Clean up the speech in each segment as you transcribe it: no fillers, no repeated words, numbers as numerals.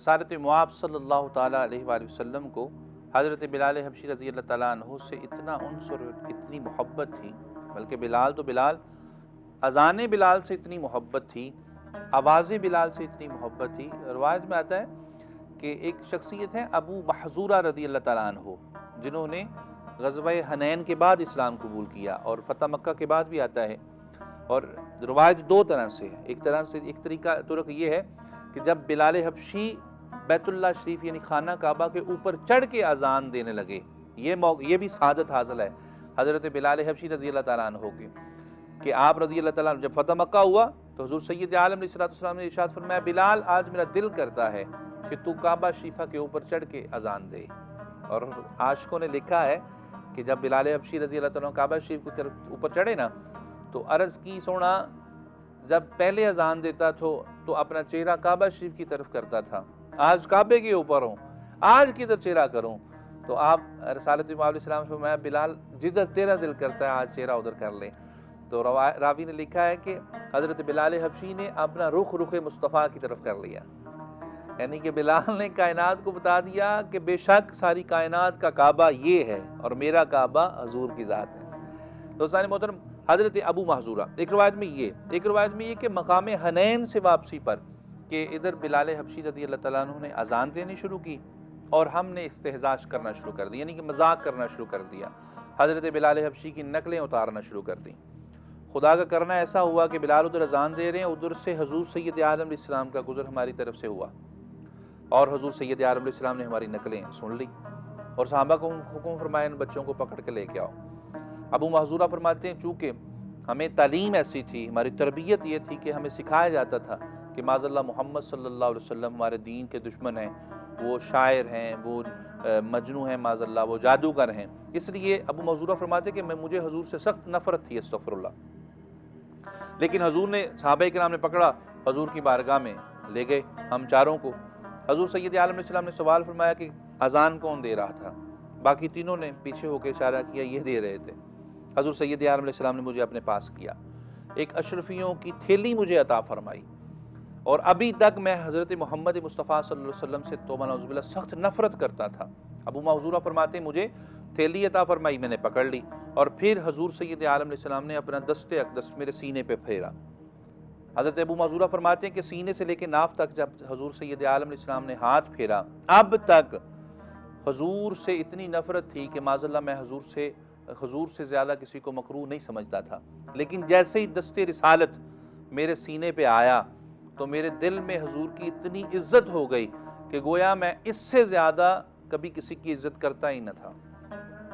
رسالت مآب صلی اللہ تعالیٰ علیہ وآلہ وسلم کو حضرت بلال حبشی رضی اللہ تعالیٰ عنہ سے اتنا انس اور اتنی محبت تھی، بلکہ بلال اذان بلال سے اتنی محبت تھی، آواز بلال سے اتنی محبت تھی۔ روایت میں آتا ہے کہ ایک شخصیت ہے ابو محذورہ رضی اللہ تعالیٰ عنہ، جنہوں نے غزوہ حنین کے بعد اسلام قبول کیا، اور فتح مکہ کے بعد بھی آتا ہے۔ اور روایت دو طرح سے ہے، ایک طریقہ طرق یہ ہے کہ جب بلال حبشی بیت اللہ شریف یعنی خانہ کعبہ کے اوپر چڑھ کے اذان دینے لگے، یہ بھی سعادت حاصل ہے حضرت بلال حبشی رضی اللہ تعالیٰ عنہ کے، کہ آپ رضی اللہ تعالیٰ عنہ جب فتح مکہ ہوا تو حضور سید عالم علیہ السلام نے ارشاد فرمایا، بلال آج میرا دل کرتا ہے کہ تو کعبہ شریفہ کے اوپر چڑھ کے اذان دے۔ اور عاشقوں نے لکھا ہے کہ جب بلال حبشی رضی اللہ تعالیٰ عنہ کعبہ شریف کی طرف اوپر چڑھے نا، تو عرض کی سونا جب پہلے اذان دیتا تو اپنا چہرہ کعبہ شریف کی طرف کرتا تھا، آج کعبے کے اوپر ہوں، آج کدھر چہرہ کروں؟ تو آپ رسالت مآب علیہ السلام سے فرمایا، بلال جدھر تیرا دل کرتا ہے آج چہرہ ادھر کر لے۔ تو راوی نے لکھا ہے کہ حضرت بلال حبشی نے اپنا رخ مصطفیٰ کی طرف کر لیا، یعنی کہ بلال نے کائنات کو بتا دیا کہ بے شک ساری کائنات کا کعبہ یہ ہے اور میرا کعبہ حضور کی ذات ہے۔ تو سارے محترم، حضرت ابو محذورہ، ایک روایت میں یہ کہ مقام حنین سے واپسی پر کہ ادھر بلال حبشی رضی اللہ تعالیٰ عنہ نے اذان دینی شروع کی اور ہم نے استہزاء کرنا شروع کر دیا، یعنی کہ مذاق کرنا شروع کر دیا، حضرت بلال حبشی کی نقلیں اتارنا شروع کر دیں۔ خدا کا کرنا ایسا ہوا کہ بلال ادھر اذان دے رہے ہیں، ادھر سے حضور سید عالم علیہ السلام کا گزر ہماری طرف سے ہوا، اور حضور سید عالم علیہ السلام نے ہماری نقلیں سن لی اور صحابہ کو حکم فرمایا ان بچوں کو پکڑ کے لے کے آؤ۔ ابو محذورہ فرماتے ہیں چونکہ ہمیں تعلیم ایسی تھی، ہماری تربیت یہ تھی کہ ہمیں سکھایا جاتا تھا کہ معاذ اللہ محمد صلی اللہ علیہ وسلم ہمارے دین کے دشمن ہیں، وہ شاعر ہیں، وہ مجنو ہیں، معاذ اللہ وہ جادوگر ہیں، اس لیے ابو محذورہ فرماتے کہ مجھے حضور سے سخت نفرت تھی، استغفر اللہ، لیکن حضور نے صحابہ کرام نے پکڑا، حضور کی بارگاہ میں لے گئے ہم چاروں کو۔ حضور سید عالم علیہ السلام نے سوال فرمایا کہ اذان کون دے رہا تھا؟ باقی تینوں نے پیچھے ہو کے اشارہ کیا یہ دے رہے تھے۔ حضور سید عالم علیہ السلام نے مجھے اپنے پاس کیا، ایک اشرفیوں کی تھیلی مجھے عطا فرمائی، اور ابھی تک میں حضرت محمد مصطفیٰ صلی اللہ علیہ وسلم سے توبہ نعوذ باللہ سخت نفرت کرتا تھا۔ ابو محذورہ فرماتے ہیں مجھے تھیلی عطا فرمائی، میں نے پکڑ لی، اور پھر حضور سید عالم علیہ السلام نے اپنا دست اقدس میرے سینے پہ پھیرا۔ حضرت ابو محذورہ فرماتے ہیں کہ سینے سے لے کے ناف تک جب حضور سید عالم علیہ السلام نے ہاتھ پھیرا، اب تک حضور سے اتنی نفرت تھی کہ معاذ اللہ میں حضور سے زیادہ کسی کو مکروہ نہیں سمجھتا تھا، لیکن جیسے ہی دست رسالت میرے سینے پہ آیا تو میرے دل میں حضور کی اتنی عزت ہو گئی کہ گویا میں اس سے زیادہ کبھی کسی کی عزت کرتا ہی نہ تھا۔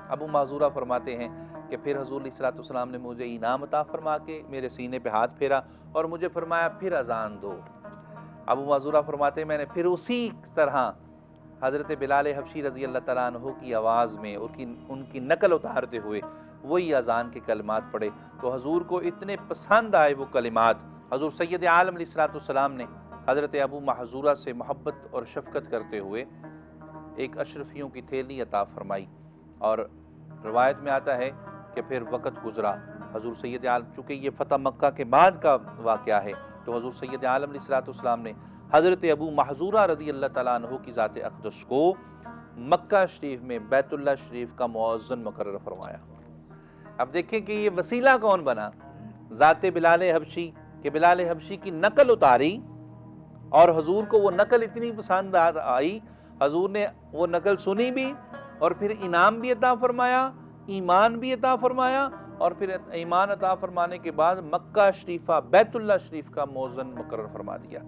ابو محذورہ فرماتے ہیں کہ پھر حضور علیہ الصلوۃ والسلام نے مجھے انعام عطا فرما کے میرے سینے پہ ہاتھ پھیرا اور مجھے فرمایا پھر اذان دو۔ ابو محذورہ فرماتے ہیں میں نے پھر اسی طرح حضرت بلال حبشی رضی اللہ تعالیٰ عنہ کی آواز میں ان کی نقل اتارتے ہوئے وہی اذان کے کلمات پڑھے، تو حضور کو اتنے پسند آئے وہ کلمات۔ حضور سید عالم علیہ السلام نے حضرت ابو محذورہ سے محبت اور شفقت کرتے ہوئے ایک اشرفیوں کی تھیلی عطا فرمائی، اور روایت میں آتا ہے کہ پھر وقت گزرا، حضور سید عالم، چونکہ یہ فتح مکہ کے بعد کا واقعہ ہے، تو حضور سید عالم علیہ السلام نے حضرت ابو محذورہ رضی اللہ تعالیٰ عنہ کی ذات اقدس کو مکہ شریف میں بیت اللہ شریف کا مؤذن مقرر فرمایا۔ اب دیکھیں کہ یہ وسیلہ کون بنا؟ ذات بلال حبشی، کہ بلال حبشی کی نقل اتاری اور حضور کو وہ نقل اتنی پسند آئی، حضور نے وہ نقل سنی بھی اور پھر انعام بھی عطا فرمایا، ایمان بھی عطا فرمایا، اور پھر ایمان عطا فرمانے کے بعد مکہ شریفہ بیت اللہ شریف کا مؤذن مقرر فرما دیا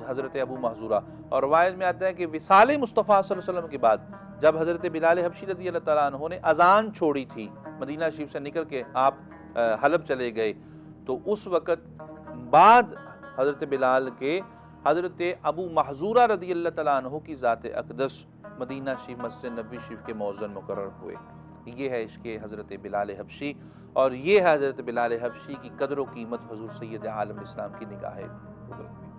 حضرت ابو محذورہ۔ اور روایت میں آتا ہے کہ وصال مصطفیٰ صلی اللہ علیہ وسلم کے بعد جب حضرت بلال حبشی رضی اللہ تعالیٰ عنہ نے اذان چھوڑی تھی، مدینہ شریف سے نکل کے آپ حلب چلے گئے، تو اس وقت بعد حضرت بلال کے حضرت ابو محذورہ رضی اللہ تعالیٰ عنہ کی ذات اقدس مدینہ شریف مسجد نبوی شریف کے مؤذن مقرر ہوئے۔ یہ ہے عشق حضرت بلال حبشی، اور یہ ہے حضرت بلال حبشی کی قدر و قیمت حضور سید عالم اسلام کی نگاہ قدرت میں۔